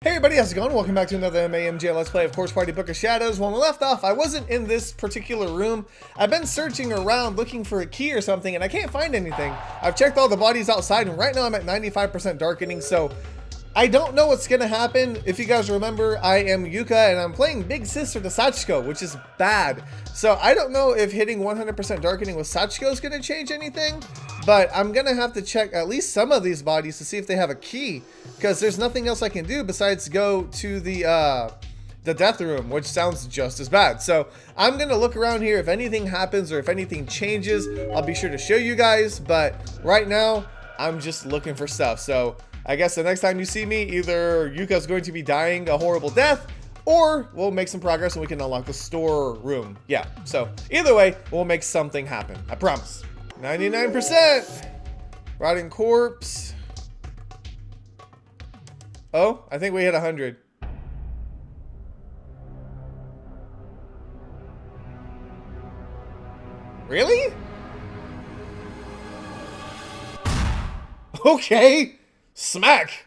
Hey everybody, how's it going? Welcome back to another MAMJ Let's Play of Course Party Book of Shadows. When we left off, I wasn't in this particular room. I've been searching around looking for a key or something, and I can't find anything. I've checked all the bodies outside, and right now I'm at 95% darkening, so I don't know what's gonna happen. If you guys remember, I am Yuka, and I'm playing Big Sister to Sachiko, which is bad. So I don't know if hitting 100% darkening with Sachiko is gonna change anything, but I'm gonna have to check at least some of these bodies to see if they have a key, because there's nothing else I can do besides go to the death room, which sounds just as bad. So I'm gonna look around here. If anything happens or if anything changes, I'll be sure to show you guys, but right now I'm just looking for stuff. So I guess the next time you see me, either Yuka's going to be dying a horrible death, or we'll make some progress and we can unlock the store room. Yeah, so either way, we'll make something happen. I promise. 99%! Rotting corpse. Oh, I think we hit 100. Really? Okay. Smack!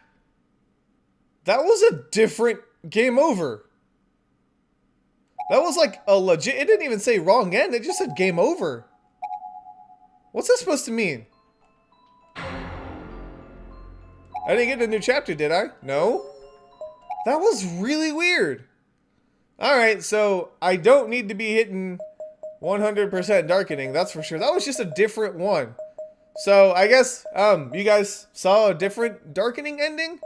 That was a different game over. That was like a legit, it didn't even say wrong end, it just said game over. What's that supposed to mean? I didn't get a new chapter, did I? No? That was really weird. Alright, so I don't need to be hitting 100% darkening, that's for sure. That was just a different one. So I guess you guys saw a different darkening ending,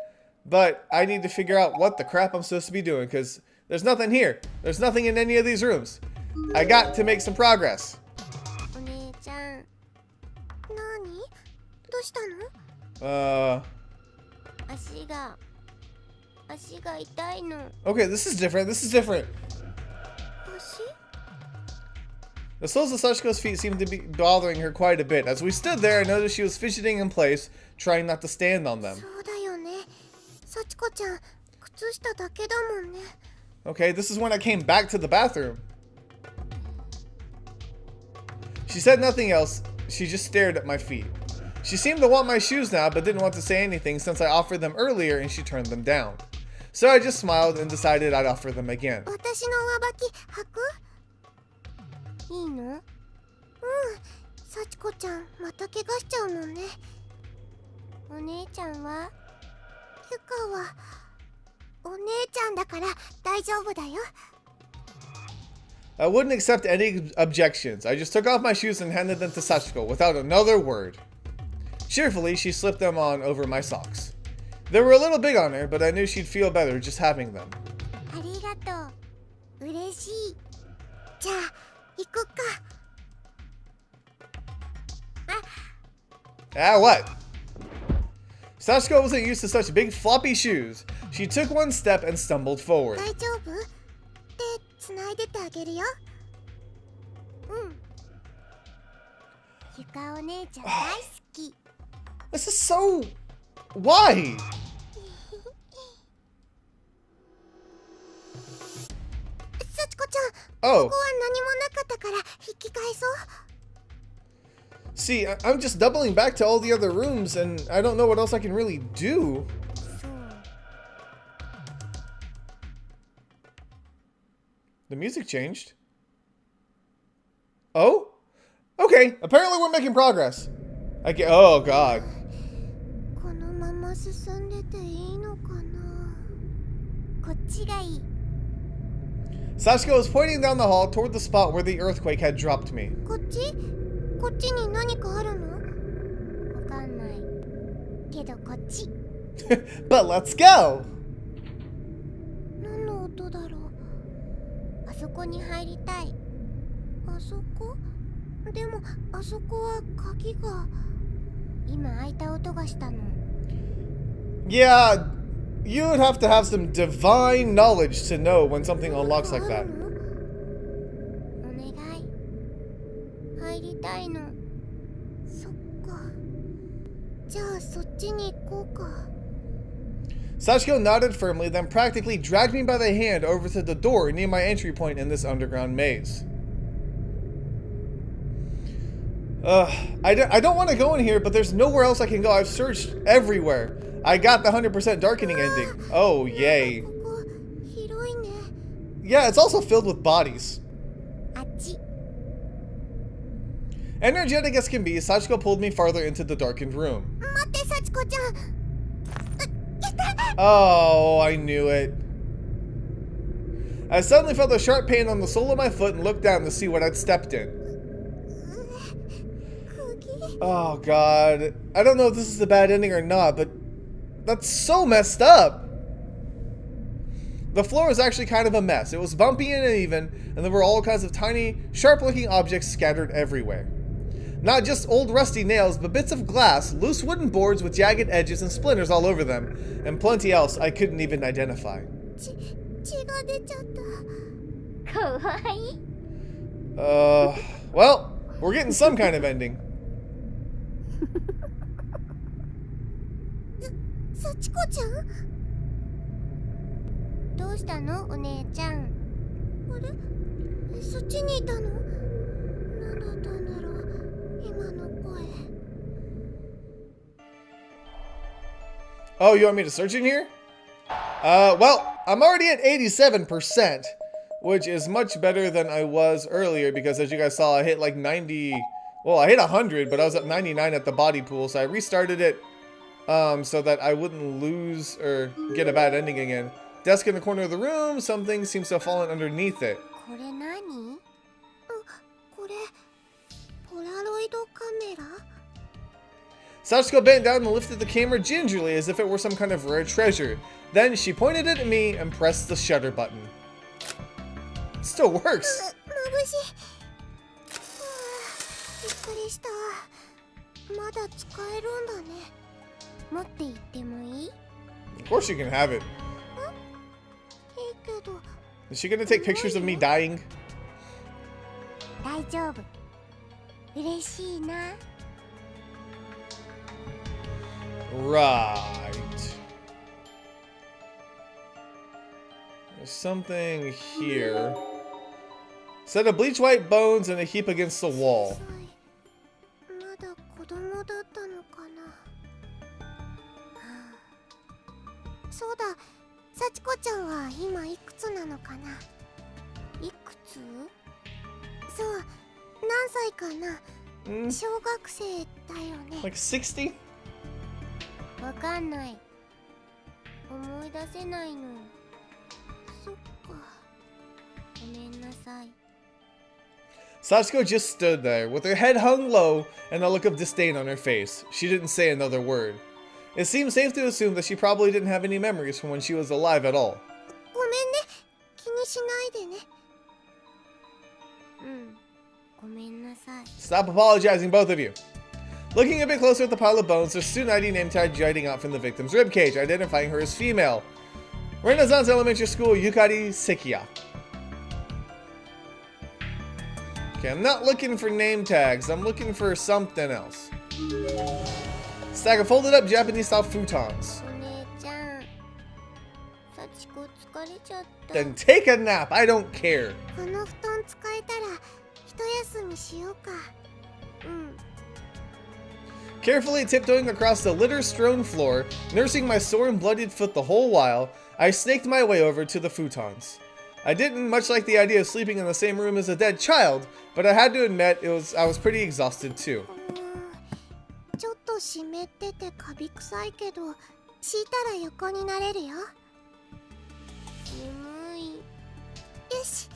but I need to figure out what the crap I'm supposed to be doing, because there's nothing here. There's nothing in any of these rooms. I got to make some progress. Okay, this is different. This is different. The soles of Sachiko's feet seemed to be bothering her quite a bit. As we stood there, I noticed she was fidgeting in place, trying not to stand on them. Okay, this is when I came back to the bathroom. She said nothing else. She just stared at my feet. She seemed to want my shoes now, but didn't want to say anything since I offered them earlier and she turned them down. So I just smiled and decided I'd offer them again. I wouldn't accept any objections. I just took off my shoes and handed them to Sachiko without another word. Cheerfully, she slipped them on over my socks. They were a little big on her, but I knew she'd feel better just having them. Ah, what? Sachiko wasn't used to such big floppy shoes. She took one step and stumbled forward. This is so... Why? Oh. See, I'm just doubling back to all the other rooms, and I don't know what else I can really do. The music changed. Oh? Okay, apparently we're making progress. Oh, God. Sachiko was pointing down the hall toward the spot where the earthquake had dropped me. But let's go! Yeah, you would have to have some divine knowledge to know when something unlocks like that. Sachiko nodded firmly, then practically dragged me by the hand over to the door near my entry point in this underground maze. I don't want to go in here, but there's nowhere else I can go. I've searched everywhere. I got the 100% darkening ending. Oh, yay. Yeah, it's also filled with bodies. Energetic as can be, Sachiko pulled me farther into the darkened room. Oh, I knew it. I suddenly felt a sharp pain on the sole of my foot and looked down to see what I'd stepped in. Oh, God. I don't know if this is a bad ending or not, but that's so messed up. The floor was actually kind of a mess. It was bumpy and uneven, and there were all kinds of tiny, sharp-looking objects scattered everywhere. Not just old rusty nails, but bits of glass, loose wooden boards with jagged edges and splinters all over them, and plenty else I couldn't even identify. Well, we're getting some kind of ending. Sachiko-chan? どうしたのお姉ちゃん。あれそっちにいたの何だったんだろう今の声。Oh, you want me to search in here? Well, I'm already at 87%, which is much better than I was earlier because as you guys saw, I hit like 90, well, I hit 100, but I was at 99 at the body pool, so I restarted it so that I wouldn't lose or get a bad ending again. Desk in the corner of the room, something seems to have fallen underneath it. これ何？これポラロイドカメラ？ Sachiko bent down and lifted the camera gingerly as if it were some kind of rare treasure. Then she pointed it at me and pressed the shutter button. It still works. 眩しい。びっくりした。まだ使えるんだね。持って行ってもいい？ Of course you can have it. いいけど。 Is she gonna take pictures of me dying? 大丈夫。嬉しいな。 Right. There's something here. Set of bleach white bones in a heap against the wall. まだ子供だったのかな。そうだ、幸子ちゃんは今いくつなのかな。いくつ？そう、何歳かな。小学生だよね。Like 60? わかんない。思い出せないの。そっか。ごめんなさい。 Sachiko just stood there, with her head hung low and a look of disdain on her face. She didn't say another word. It seemed safe to assume that she probably didn't have any memories from when she was alive at all. ごめんね。気にしないでね。ごめんなさい。 Stop apologizing, both of you. Looking a bit closer at the pile of bones, there's a student ID name tag jutting out from the victim's ribcage, identifying her as female. Renaissance Elementary School, Yukari Sekiya. Okay, I'm not looking for name tags. I'm looking for something else. Stack of folded up Japanese-style futons. お姉ちゃん、幸子疲れちゃった。 Then take a nap. I don't care. この布団使えたら一休みしようか。Carefully tiptoeing across the litter-strewn floor, nursing my sore and bloodied foot the whole while, I snaked my way over to the futons. I didn't much like the idea of sleeping in the same room as a dead child, but I had to admit I was pretty exhausted too. ちょっと湿っててカビ臭いけど、敷いたら横になれるよ。眠い。よし、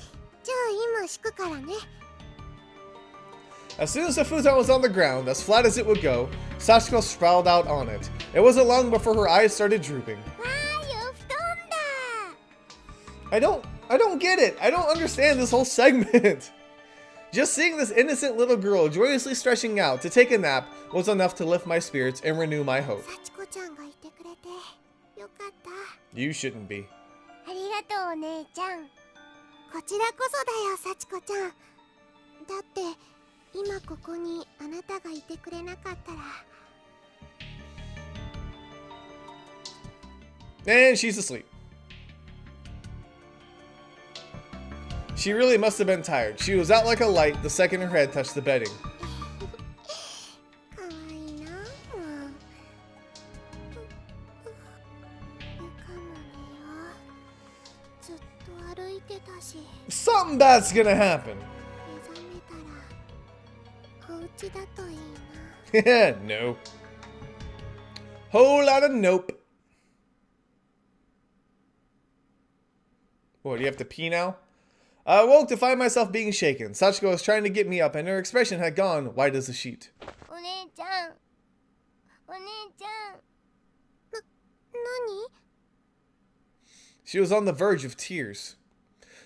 じゃあ今敷くからね。 As soon as the futon was on the ground, as flat as it would go, Sachiko sprawled out on it. It wasn't long before her eyes started drooping. わーよ、布団だ。 I don't get it. I don't understand this whole segment. Just seeing this innocent little girl joyously stretching out to take a nap was enough to lift my spirits and renew my hope. 幸子ちゃんがいてくれてよかった。 You shouldn't be. ありがとうお姉ちゃん。こちらこそだよ幸子ちゃん。だって今ここにあなたがいてくれなかったら。 And she's asleep. She really must have been tired. She was out like a light the second her head touched the bedding. ずっと歩いてたし、 Something bad's gonna happen. 目覚めたらお家だといいな。 Yeah, no. Whole lot of nope. What, do you have to pee now? I awoke to find myself being shaken. Sachiko was trying to get me up, and her expression had gone white as a sheet. お姉ちゃん、お姉ちゃん。何？ She was on the verge of tears.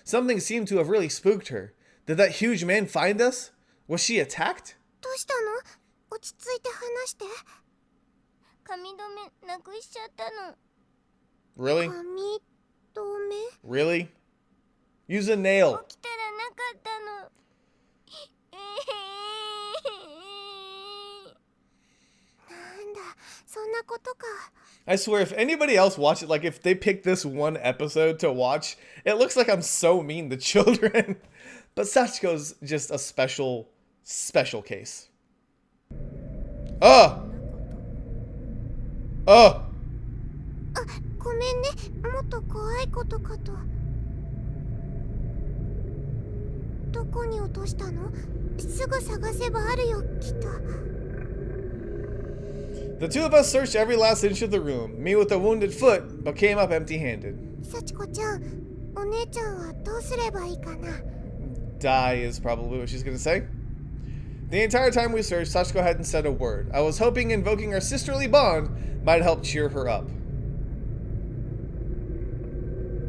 Something seemed to have really spooked her. Did that huge man find us? Was she attacked? どうしたの？落ち着いて話して。髪留めなくしちゃったの。 Really? 髪留め？ Really? Use a nail. 起きたらなかったの。なんだ、そんなことか。 I swear, if anybody else watched it, like if they picked this one episode to watch, it looks like I'm so mean to children. But Sachiko's just a special case. Oh! あ、ごめんね。もっと怖いことかと。どこに落としたの？すぐ探せばあるよ、きっと。 The two of us searched every last inch of the room, me with a wounded foot, but came up empty-handed. 幸子ちゃん、お姉ちゃんはどうすればいいかな？ Die is probably what she's gonna say. The entire time we searched, Sachiko hadn't said a word. I was hoping invoking our sisterly bond might help cheer her up.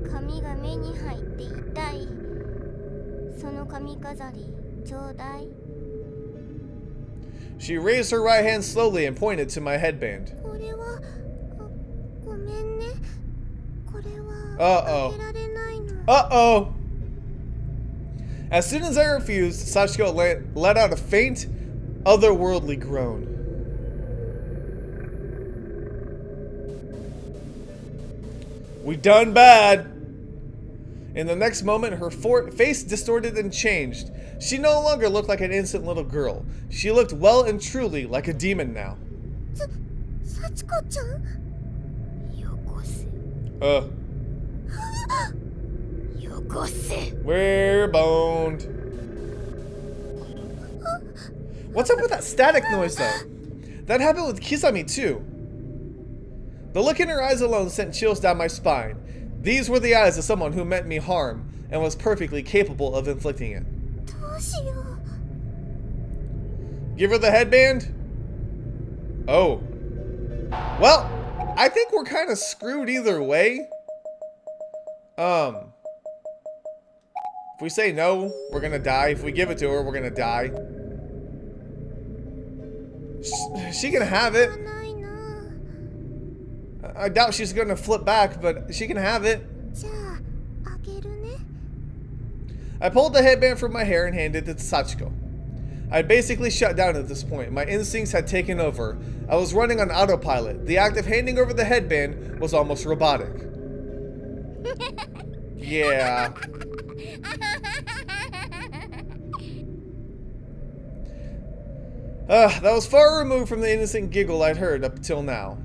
髪が目に入って痛い。その髪飾り、ちょうだい。 She raised her right hand slowly and pointed to my headband. これは、ごめんね。これは、 Uh-oh. あげられないの。 Uh-oh! As soon as I refused, Sachiko let out a faint, otherworldly groan. We done bad! In the next moment, her face distorted and changed. She no longer looked like an innocent little girl. She looked well and truly like a demon now. 幸子ちゃん？よこせ。よこせ。 We're boned. What's up with that static noise, though? That happened with Kisame, too. The look in her eyes alone sent chills down my spine. These were the eyes of someone who meant me harm and was perfectly capable of inflicting it. どうしよう。 Give her the headband? Oh. Well, I think we're kind of screwed either way. If we say no, we're gonna die. If we give it to her, we're gonna die. She can have it. ないな。 I doubt she's gonna flip back, but she can have it. じゃあ、あげるね。 I pulled the headband from my hair and handed it to Sachiko. I had basically shut down at this point. My instincts had taken over. I was running on autopilot. The act of handing over the headband was almost robotic. Yeah. That was far removed from the innocent giggle I'd heard up till now.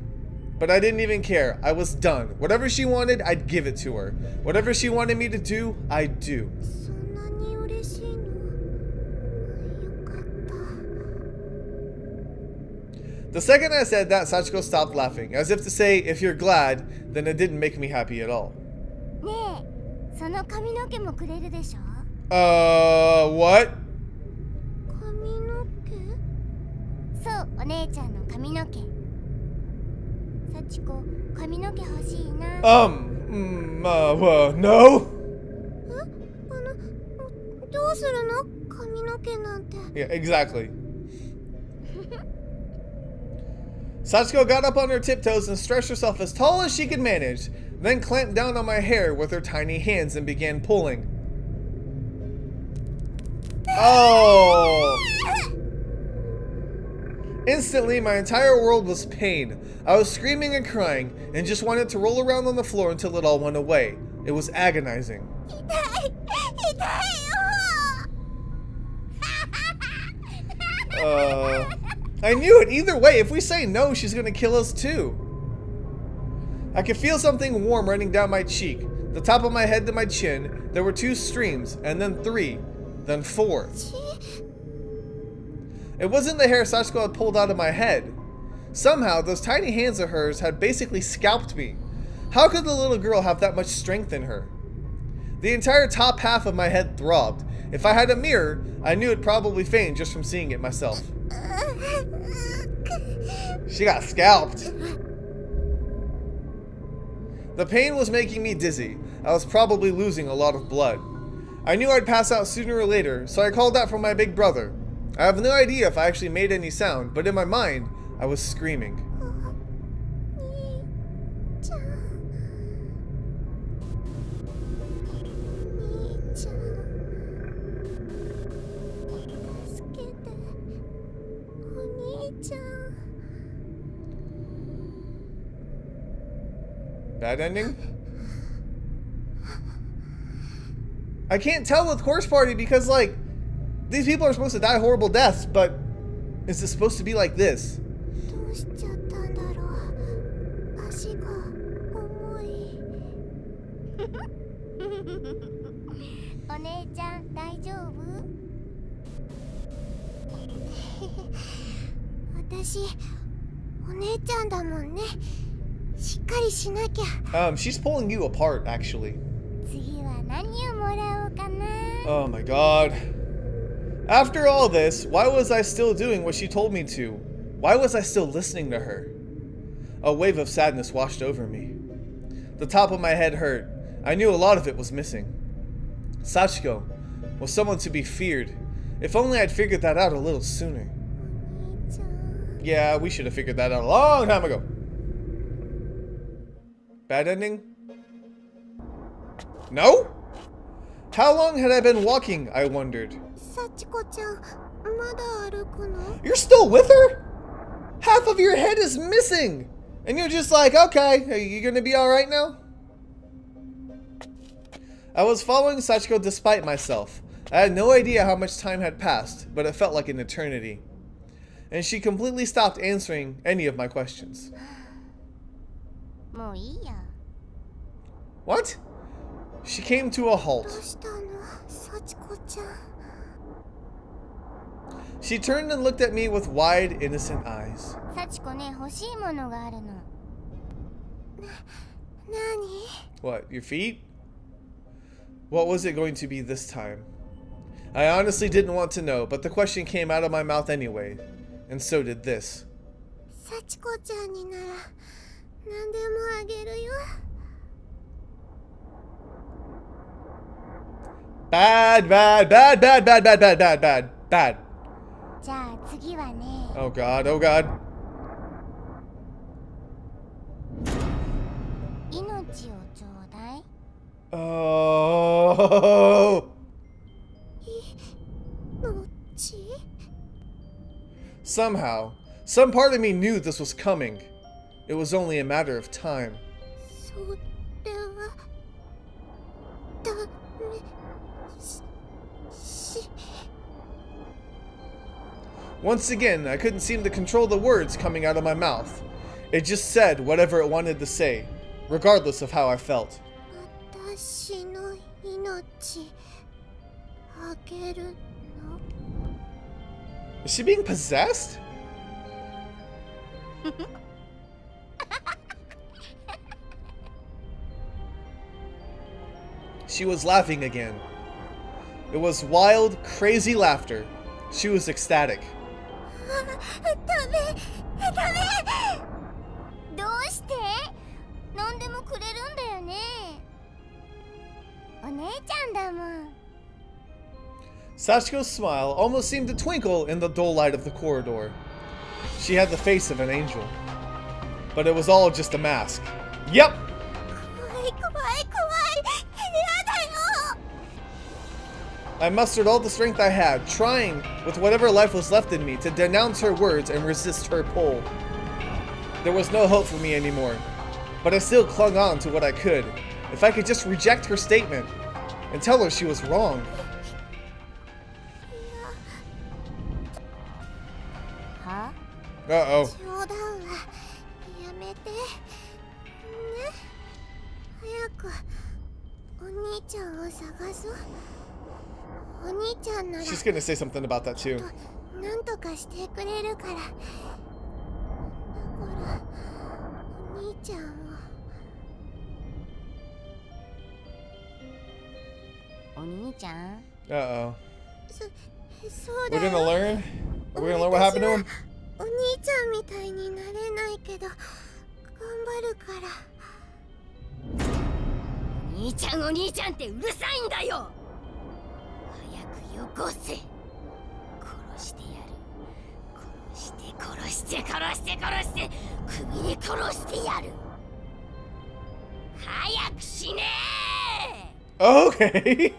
But I didn't even care. I was done. Whatever she wanted, I'd give it to her. Whatever she wanted me to do, I'd do. そんなに嬉しいの？よかった。 The second I said that, Sachiko stopped laughing, as if to say, if you're glad, then it didn't make me happy at all. ねえ、その髪の毛もくれるでしょ？ What? 髪の毛？そう、お姉ちゃんの髪の毛。幸子、髪の毛欲しいな。No? どうするの？髪の毛なんて。 Yeah, exactly. Sachiko got up on her tiptoes and stretched herself as tall as she could manage, then clamped down on my hair with her tiny hands and began pulling. Oh! Instantly, my entire world was pain. I was screaming and crying, and just wanted to roll around on the floor until it all went away. It was agonizing. 痛いよ。 I knew it. Either way, if we say no, she's gonna kill us too. I could feel something warm running down my cheek. The top of my head to my chin, there were 2 streams, and then 3, then 4. It wasn't the hair Sachiko had pulled out of my head. Somehow, those tiny hands of hers had basically scalped me. How could the little girl have that much strength in her? The entire top half of my head throbbed. If I had a mirror, I knew it'd probably faint just from seeing it myself. She got scalped. The pain was making me dizzy. I was probably losing a lot of blood. I knew I'd pass out sooner or later, so I called out for my big brother. I have no idea if I actually made any sound, but in my mind, I was screaming. Bad ending? I can't tell with Horse Party because, like, these people are supposed to die horrible deaths, but is it supposed to be like this? She's pulling you apart, actually. Oh my god. After all this, why was I still doing what she told me to? Why was I still listening to her? A wave of sadness washed over me. The top of my head hurt. I knew a lot of it was missing. Sachiko was someone to be feared. If only I'd figured that out a little sooner. Yeah, we should have figured that out a long time ago. Bad ending? No? How long had I been walking, I wondered. You're still with her? Half of your head is missing! And you're just like, okay, are you gonna be alright now? I was following Sachiko despite myself. I had no idea how much time had passed, but it felt like an eternity. And she completely stopped answering any of my questions. What? She came to a halt. She turned and looked at me with wide, innocent eyes. What, your feet? What was it going to be this time? I honestly didn't want to know, but the question came out of my mouth anyway. And so did this. Bad, bad, bad, bad, bad, bad, bad, bad, bad, bad. Oh god, oh god. Oh. Somehow, some part of me knew this was coming. It was only a matter of time. Once again, I couldn't seem to control the words coming out of my mouth. It just said whatever it wanted to say, regardless of how I felt. Is she being possessed? She was laughing again. It was wild, crazy laughter. She was ecstatic. Sachiko's smile almost seemed to twinkle in the dull light of the corridor. She had the face of an angel. But it was all just a mask. Yep! I mustered all the strength I had, trying, with whatever life was left in me, to denounce her words and resist her pull. There was no hope for me anymore, but I still clung on to what I could. If I could just reject her statement and tell her she was wrong. Uh-oh. 兄ちゃんを探そう。お兄ちゃんなら She's gonna say something about that too. なんとかしてくれるから。だからお兄ちゃんを。お兄ちゃん Uh-oh. そうだ We're よ。 gonna learn? We're gonna learn what happened to him? お兄ちゃんみたいになれないけど頑張るから。お兄ちゃんお兄ちゃんってうるさいんだよ。早くよこせ。殺してやる。殺して首で殺してやる。早く死ねー。 Okay.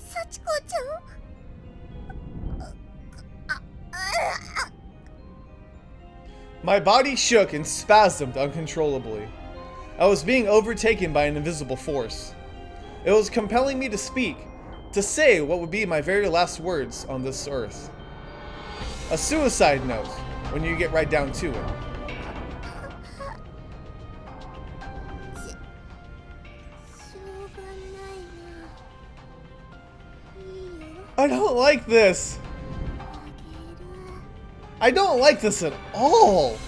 幸子ちゃん。 My body shook and spasmed uncontrollably. I was being overtaken by an invisible force. It was compelling me to speak, to say what would be my very last words on this earth. A suicide note, when you get right down to it. I don't like this. I don't like this at all.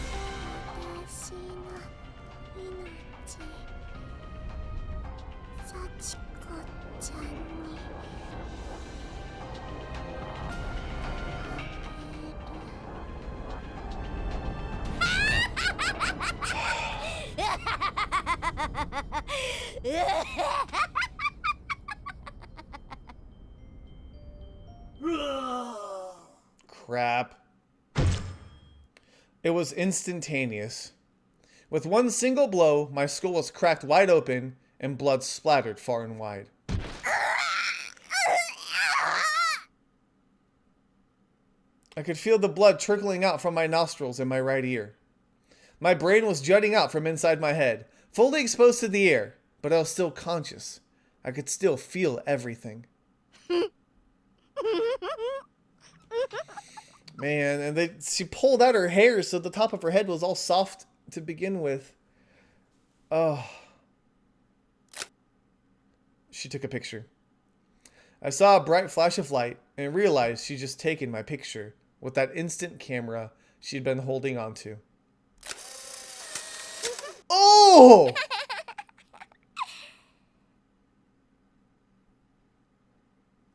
Crap. It was instantaneous. With one single blow, my skull was cracked wide open and blood splattered far and wide. I could feel the blood trickling out from my nostrils and my right ear. My brain was jutting out from inside my head, fully exposed to the air, but I was still conscious. I could still feel everything. Man, and she pulled out her hair so the top of her head was all soft to begin with. Oh. She took a picture. I saw a bright flash of light and realized she'd just taken my picture with that instant camera she'd been holding onto. Oh!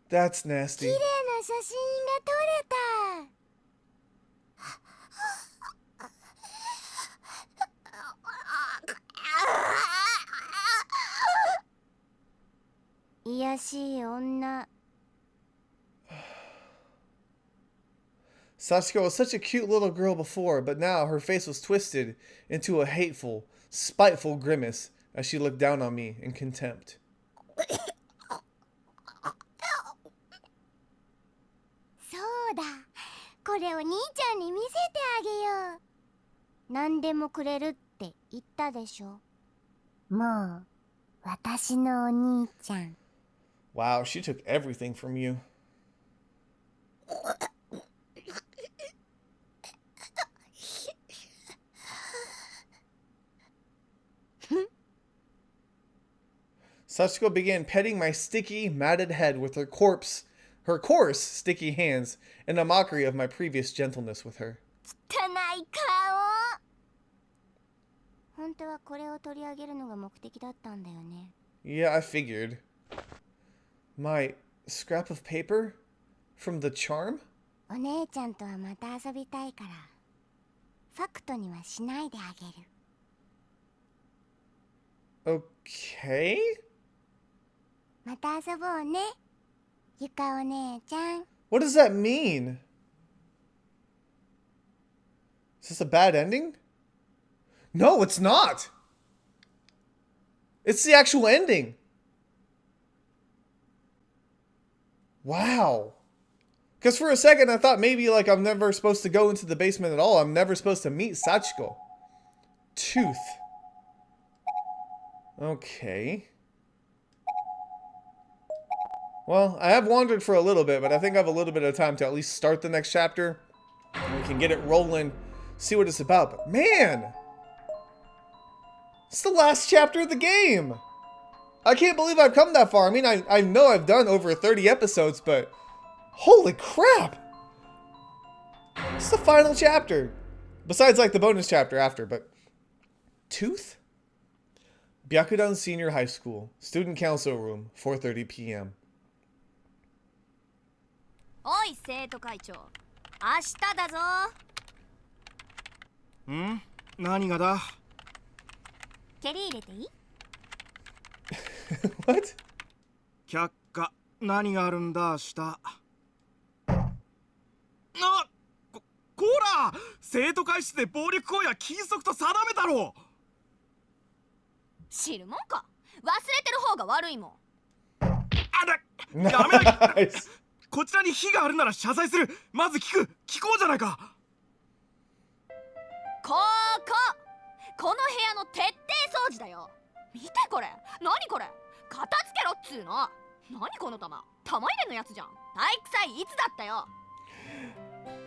That's nasty. 綺麗な写真が撮れた。いやしい女。 Sachiko was such a cute little girl before, but now her face was twisted into a hateful, spiteful grimace as she looked down on me in contempt. そうだ。これお兄ちゃんに見せてあげよう。何でもくれるって言ったでしょ。もう私のお兄ちゃん。 Wow, she took everything from you. Sachiko began petting my sticky, matted head with her coarse, sticky hands in a mockery of my previous gentleness with her. 汚い顔。本当はこれを取り上げるのが目的だったんだよね。 Yeah, I figured. My scrap of paper? From the charm? お姉ちゃんとはまた遊びたいから、ファクトにはしないであげる。 Okay? また遊ぼうね、ゆかお姉ちゃん。 What does that mean? Is this a bad ending? No, it's not! It's the actual ending! Wow. Because for a second I thought maybe like I'm never supposed to go into the basement at all. I'm never supposed to meet Sachiko. Tooth. Okay. Well, I have wandered for a little bit, but I think I have a little bit of time to at least start the next chapter. And we can get it rolling, see what it's about. But man! It's the last chapter of the game! I can't believe I've come that far. I mean, I know I've done over 30 episodes, but holy crap! It's the final chapter. Besides, like, the bonus chapter after, but... Tooth? Byakudan Senior High School. Student Council Room, 4:30 p.m. おい生徒会長、明日だぞ。ん？何がだ？蹴り入れていい？ What? 却下、何があるんだ明日。こら！生徒会室で暴力行為は禁則と定めたろう。知るもんか。忘れてる方が悪いもん。やめなこちらに非があるなら謝罪する。まず聞こうじゃないか。この部屋の徹底掃除だよ。見てこれ。何これ。片付けろっつうの。何この玉入れのやつじゃん。体育祭いつだったよ。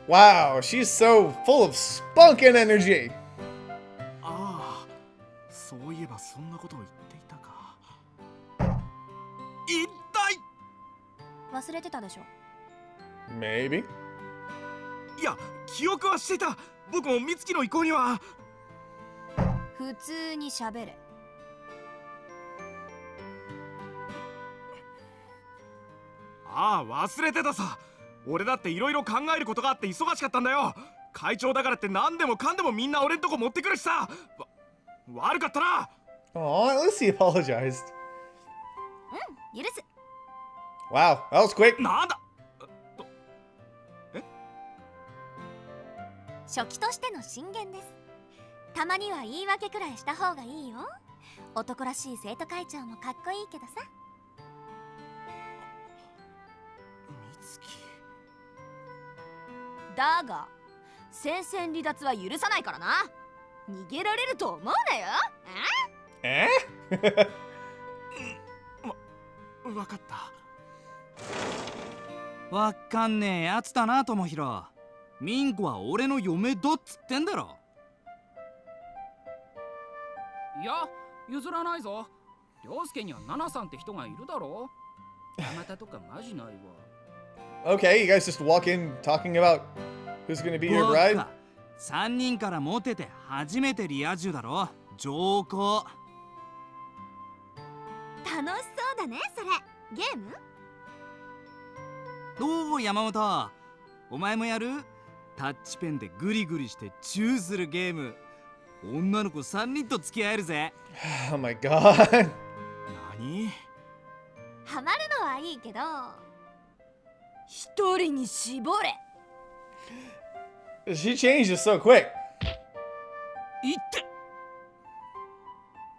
Wow, she's so full of spunk and energy. ああ、そういえばそんなことを言っていたか。一体忘れてたでしょ。 Maybe. いや、記憶はしていた。僕も美月の意向には。普通に喋れ。ああ、忘れてたさ。俺だっていろいろ考えることがあって忙しかったんだよ。会長だからって何でもかんでもみんな俺んとこ持ってくるしさ。悪かったな。Oh, at least he apologized. うん、許す。 Wow, that was quick. なんだ。初期としての進言です。たまには言い訳くらいした方がいいよ。男らしい生徒会長もかっこいいけどさ。美月。だが戦線離脱は許さないからな。逃げられると思うなよ。Eh? わかった。わかんねえやつだな、ともひろ。ミンコは俺の嫁だっつってんだろ。いや、譲らないぞ。涼介にはナナさんって人がいるだろ。山田とかマジないわ。 Okay, you guys just walk in talking about who's gonna be your bride? 3人からモテて初めてリア充だろ。上皇。楽しそうだね、それ。ゲーム？どう山本、お前もやる？タッチペンでグリグリしてチューするゲーム。女の子3人と付き合えるぜ。Oh my god. 何？ハマるのはいいけど、一人に絞れ。She changed it so quick. 言って。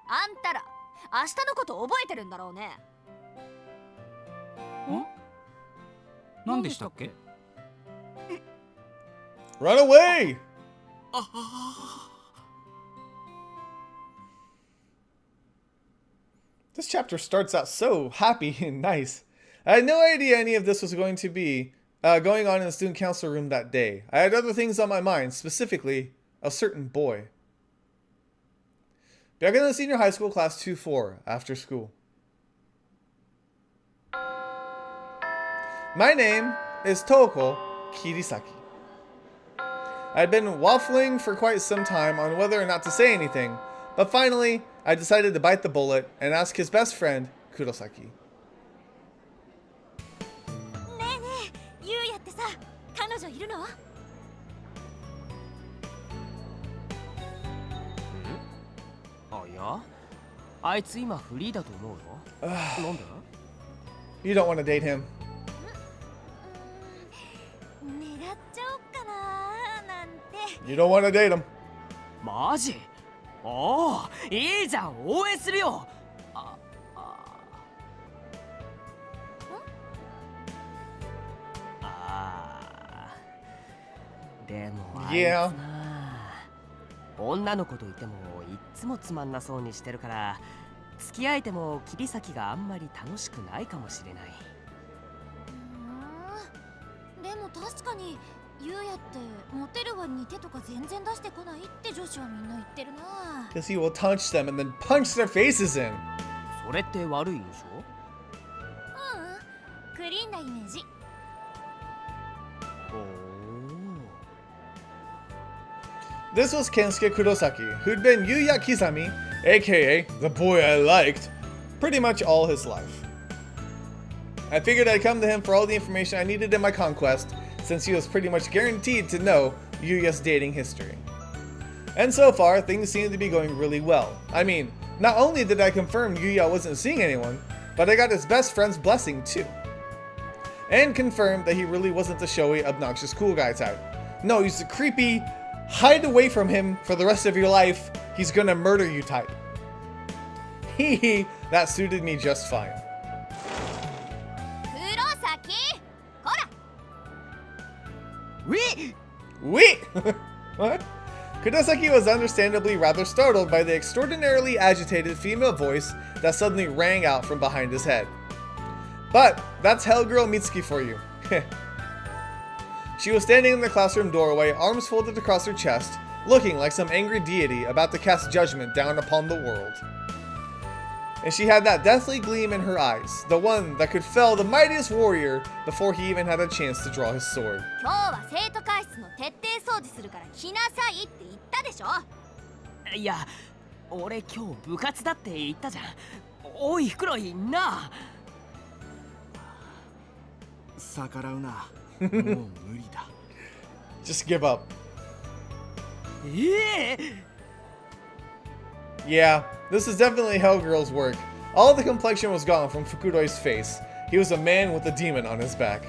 あんたら明日のこと覚えてるんだろうね。何でしたっけ？ Run away! This chapter starts out so happy and nice. I had no idea any of this was going to be going on in the student council room that day. I had other things on my mind, specifically a certain boy. Byakudan Senior High School, Class 2-4, after school. My name is Toko Kirisaki. I'd been waffling for quite some time on whether or not to say anything, but finally, I decided to bite the bullet and ask his best friend, Kurosaki. ねえねえ、ゆうやってさ、彼女いるの？あ、いや、あいつ今フリーだと思うよ。なんで？ You don't want to date him. 狙っちゃおっかななんて。You don't want to date him. マジ？おお、いいじゃん、応援するよ。でもあいつ Yeah. な、女の子といてもいっつもつまんなそうにしてるから、付き合えても切り先があんまり楽しくないかもしれない。でも確かにゆうやってモテる割に手とか全然出してこないって女子はみんな言ってるな。 Because he will touch them and then punch their faces in. それって悪い印象？クリーンなイメージ。おー。 This was Kensuke Kurosaki, who'd been Yuya Kizami, aka the boy I liked, pretty much all his life. I figured I'd come to him for all the information I needed in my conquest, since he was pretty much guaranteed to know Yuya's dating history. And so far, things seem to be going really well. I mean, not only did I confirm Yuya wasn't seeing anyone, but I got his best friend's blessing too. And confirmed that he really wasn't the showy, obnoxious cool guy type. No, he's the creepy, hide away from him for the rest of your life, he's gonna murder you type. Hehe, that suited me just fine. 黒崎、こら。Wait! Wait! What? Kurosaki was understandably rather startled by the extraordinarily agitated female voice that suddenly rang out from behind his head. But that's Hellgirl Mitsuki for you. She was standing in the classroom doorway, arms folded across her chest, looking like some angry deity about to cast judgment down upon the world. And she had that deathly gleam in her eyes, the one that could fell the mightiest warrior before he even had a chance to draw his sword. 今日は生徒会室の徹底掃除するから来なさいって言ったでしょ。いや、俺今日部活だって言ったじゃん。おい、袋井な。逆らうな。もう無理だ。Just give up. Yeah, Yeah, this is definitely Hellgirl's work. All the complexion was gone from Fukuroi's face. He was a man with a demon on his back.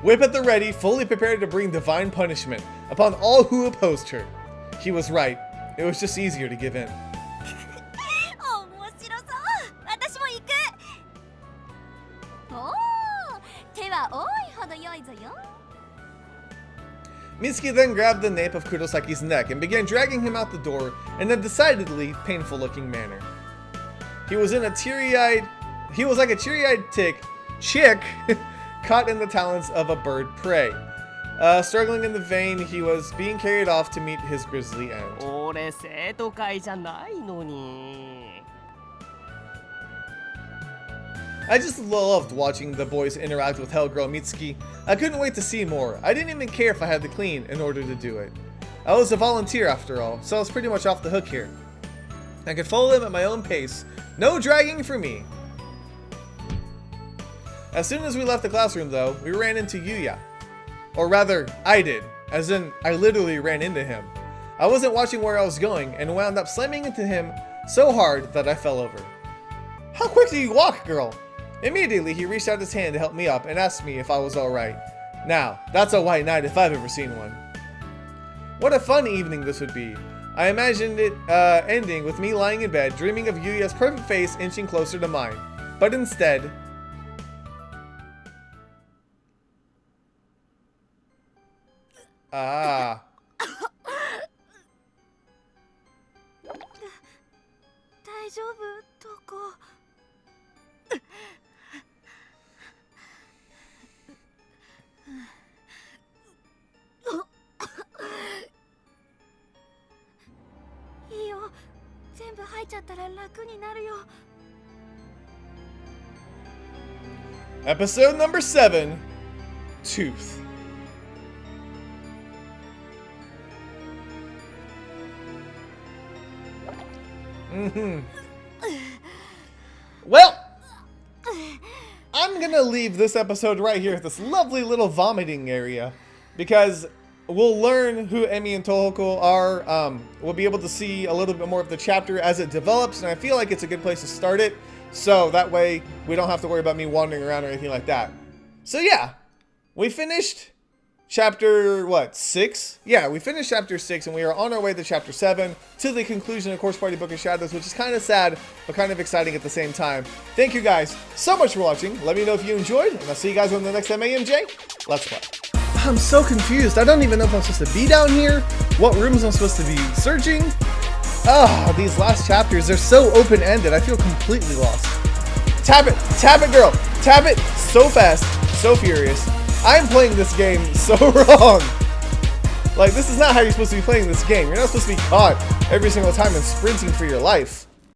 Whip at the ready, fully prepared to bring divine punishment upon all who opposed her. He was right. It was just easier to give in. 面白そう。私も行く。おお、手は多いほど良いぞよ。 Mitsuki then grabbed the nape of Kurosaki's neck and began dragging him out the door in a decidedly painful-looking manner. He was like a teary-eyed chick caught in the talons of a bird prey. Struggling in the vein, he was being carried off to meet his grisly end. 俺生徒会じゃないのに。 I just loved watching the boys interact with Hellgirl Mitsuki. I couldn't wait to see more. I didn't even care if I had to clean in order to do it. I was a volunteer after all, so I was pretty much off the hook here. I could follow them at my own pace. No dragging for me. As soon as we left the classroom though, we ran into Yuya. Or rather, I did, as in I literally ran into him. I wasn't watching where I was going and wound up slamming into him so hard that I fell over. How quick do you walk, girl? Immediately, he reached out his hand to help me up and asked me if I was alright. Now, that's a white knight if I've ever seen one. What a fun evening this would be. I imagined it ending with me lying in bed, dreaming of Yuya's perfect face inching closer to mine. But instead... Ah. 大丈夫、どこ。いいよ、全部吐いちゃったら楽になるよ。 Episode number 7, Tooth. Well, I'm gonna leave this episode right here at this lovely little vomiting area because we'll learn who Emi and Tohoko are. We'll be able to see a little bit more of the chapter as it develops, and I feel like it's a good place to start it. So that way we don't have to worry about me wandering around or anything like that. So yeah, we finished chapter, 6? Yeah, we finished chapter 6 and we are on our way to chapter 7 to the conclusion of Corpse Party Book of Shadows, which is kind of sad, but kind of exciting at the same time. Thank you guys so much for watching. Let me know if you enjoyed, and I'll see you guys on the next MAMJ Let's Play. I'm so confused. I don't even know if I'm supposed to be down here, what rooms I'm supposed to be searching. Ah, these last chapters, they're so open-ended. I feel completely lost. Tap it, girl. Tap it so fast, so furious. I'm playing this game so wrong. Like, this is not how you're supposed to be playing this game. You're not supposed to be caught every single time and sprinting for your life.